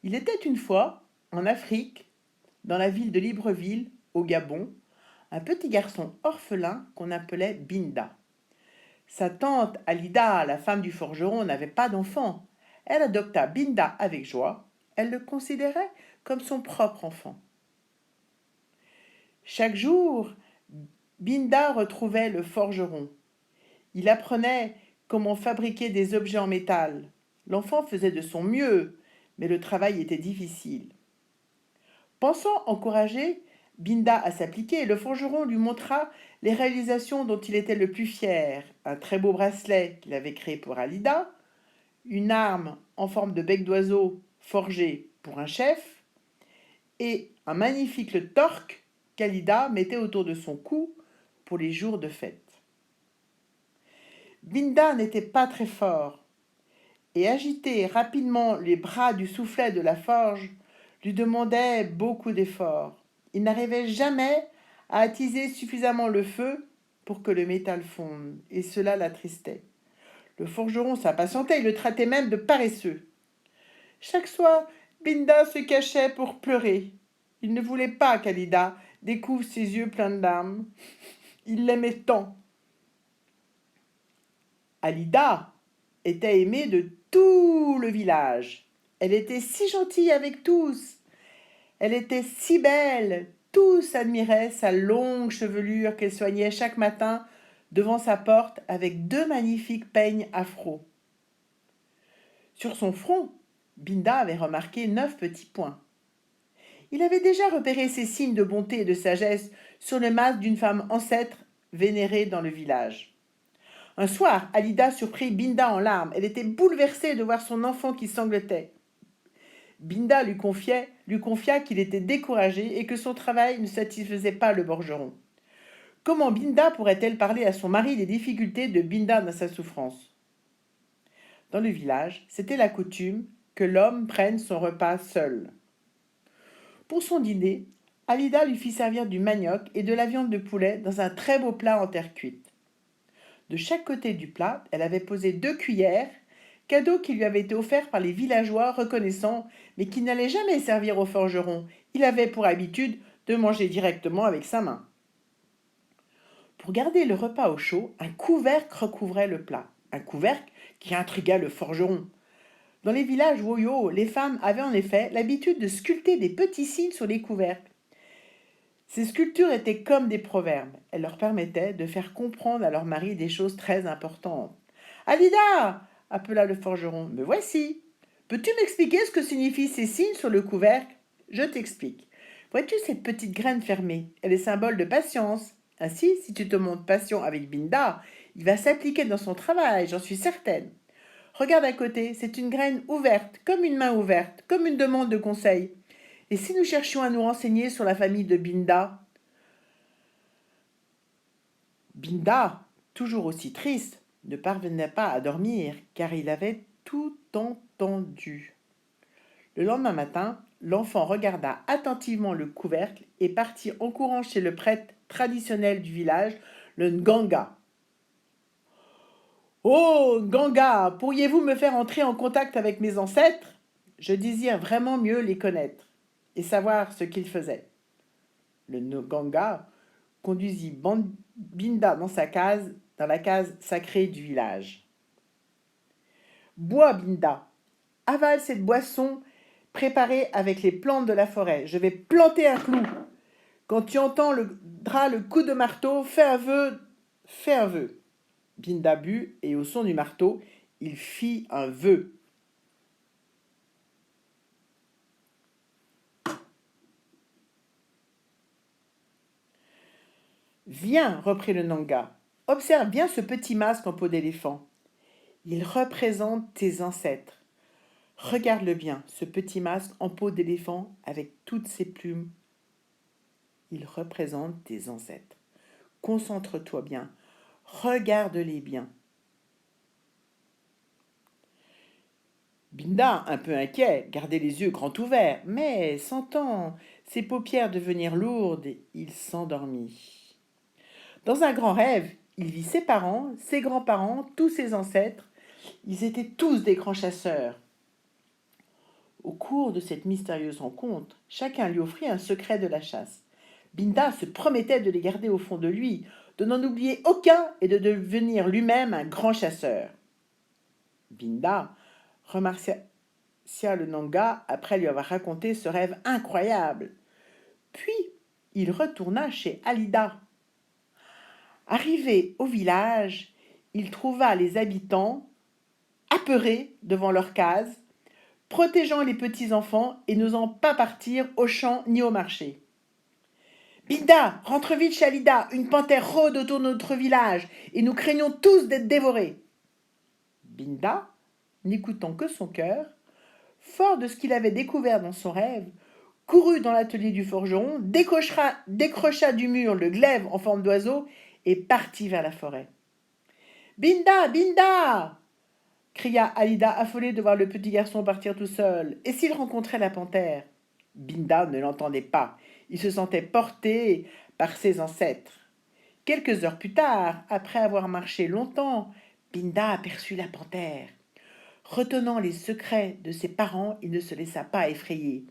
Il était une fois, en Afrique, dans la ville de Libreville, au Gabon, un petit garçon orphelin qu'on appelait Binda. Sa tante Alida, la femme du forgeron, n'avait pas d'enfant. Elle adopta Binda avec joie. Elle le considérait comme son propre enfant. Chaque jour, Binda retrouvait le forgeron. Il apprenait comment fabriquer des objets en métal. L'enfant faisait de son mieux, mais le travail était difficile. Pensant encourager Binda à s'appliquer, le forgeron lui montra les réalisations dont il était le plus fier. Un très beau bracelet qu'il avait créé pour Alida, une arme en forme de bec d'oiseau forgée pour un chef, et un magnifique torque qu'Alida mettait autour de son cou pour les jours de fête. Binda n'était pas très fort, et agiter rapidement les bras du soufflet de la forge lui demandait beaucoup d'efforts. Il n'arrivait jamais à attiser suffisamment le feu pour que le métal fonde, et cela l'attristait. Le forgeron s'impatientait, il le traitait même de paresseux. Chaque soir, Binda se cachait pour pleurer. Il ne voulait pas qu'Alida découvre ses yeux pleins de larmes. Il l'aimait tant. Alida était aimée de tout le village. Elle était si gentille avec tous. Elle était si belle. Tous admiraient sa longue chevelure qu'elle soignait chaque matin devant sa porte avec 2 magnifiques peignes afro. Sur son front, Binda avait remarqué 9 petits points. Il avait déjà repéré ces signes de bonté et de sagesse sur le masque d'une femme ancêtre vénérée dans le village. Un soir, Alida surprit Binda en larmes. Elle était bouleversée de voir son enfant qui sanglotait. Binda lui confia qu'il était découragé et que son travail ne satisfaisait pas le forgeron. Comment Binda pourrait-elle parler à son mari des difficultés de Binda dans sa souffrance? Dans le village, c'était la coutume que l'homme prenne son repas seul. Pour son dîner, Alida lui fit servir du manioc et de la viande de poulet dans un très beau plat en terre cuite. De chaque côté du plat, elle avait posé 2 cuillères, cadeau qui lui avait été offert par les villageois reconnaissants, mais qui n'allait jamais servir au forgeron. Il avait pour habitude de manger directement avec sa main. Pour garder le repas au chaud, un couvercle recouvrait le plat. Un couvercle qui intrigua le forgeron. Dans les villages woyo, les femmes avaient en effet l'habitude de sculpter des petits signes sur les couvercles. Ces sculptures étaient comme des proverbes. Elles leur permettaient de faire comprendre à leur mari des choses très importantes. Alida appela le forgeron. Me voici. Peux-tu m'expliquer ce que signifient ces signes sur le couvercle? Je t'explique. Vois-tu cette petite graine fermée? Elle est symbole de patience. Ainsi, si tu te montres patient avec Binda, il va s'appliquer dans son travail, j'en suis certaine. Regarde à côté, c'est une graine ouverte, comme une main ouverte, comme une demande de conseil. Et si nous cherchions à nous renseigner sur la famille de Binda? Binda, toujours aussi triste, ne parvenait pas à dormir car il avait tout entendu. Le lendemain matin, l'enfant regarda attentivement le couvercle et partit en courant chez le prêtre traditionnel du village, le Nganga. Oh, Nganga, pourriez-vous me faire entrer en contact avec mes ancêtres? Je désire vraiment mieux les connaître et savoir ce qu'ils faisaient. Le Nganga conduisit Binda dans la case sacrée du village. Bois, Binda, avale cette boisson préparée avec les plantes de la forêt. Je vais planter un clou. Quand tu entendras le coup de marteau, fais un vœu, fais un vœu. Binda but et au son du marteau, il fit un vœu. Viens, reprit le Nanga, observe bien ce petit masque en peau d'éléphant. Il représente tes ancêtres. Regarde-le bien, ce petit masque en peau d'éléphant avec toutes ses plumes. Il représente tes ancêtres. Concentre-toi bien. Regarde-les bien. Binda, un peu inquiet, gardait les yeux grands ouverts, mais sentant ses paupières devenir lourdes, il s'endormit. Dans un grand rêve, il vit ses parents, ses grands-parents, tous ses ancêtres. Ils étaient tous des grands chasseurs. Au cours de cette mystérieuse rencontre, chacun lui offrit un secret de la chasse. Binda se promettait de les garder au fond de lui, de n'en oublier aucun et de devenir lui-même un grand chasseur. Binda remercia le Nanga après lui avoir raconté ce rêve incroyable. Puis il retourna chez Alida. Arrivé au village, il trouva les habitants apeurés devant leur case, protégeant les petits-enfants et n'osant pas partir au champ ni au marché. Binda, rentre vite chez Alida, une panthère rôde autour de notre village et nous craignons tous d'être dévorés. Binda, n'écoutant que son cœur, fort de ce qu'il avait découvert dans son rêve, courut dans l'atelier du forgeron, décrocha du mur le glaive en forme d'oiseau et partit vers la forêt. Binda, Binda cria Alida, affolée de voir le petit garçon partir tout seul. Et s'il rencontrait la panthère? Binda ne l'entendait pas. Il se sentait porté par ses ancêtres. Quelques heures plus tard, après avoir marché longtemps, Binda aperçut la panthère. Retenant les secrets de ses parents, il ne se laissa pas effrayer.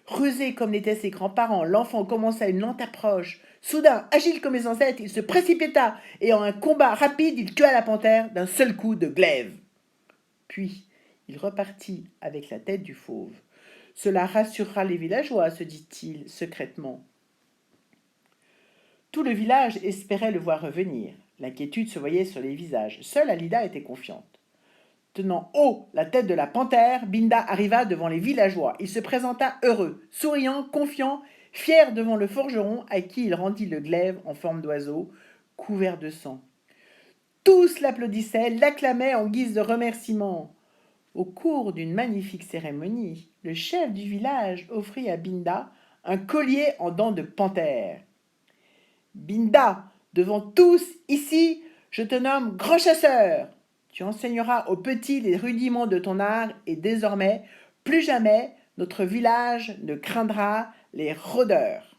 Rusé comme l'étaient ses grands-parents, l'enfant commença une lente approche. Soudain, agile comme les ancêtres, il se précipita et en un combat rapide, il tua la panthère d'un seul coup de glaive. Puis, il repartit avec la tête du fauve. Cela rassurera les villageois, se dit-il secrètement. Tout le village espérait le voir revenir. L'inquiétude se voyait sur les visages. Seule Alida était confiante. Tenant haut la tête de la panthère, Binda arriva devant les villageois. Il se présenta heureux, souriant, confiant, fier devant le forgeron à qui il rendit le glaive en forme d'oiseau, couvert de sang. Tous l'applaudissaient, l'acclamaient en guise de remerciement. Au cours d'une magnifique cérémonie, le chef du village offrit à Binda un collier en dents de panthère. Binda, devant tous ici, je te nomme grand chasseur. Tu enseigneras aux petits les rudiments de ton art et désormais, plus jamais, notre village ne craindra les rôdeurs.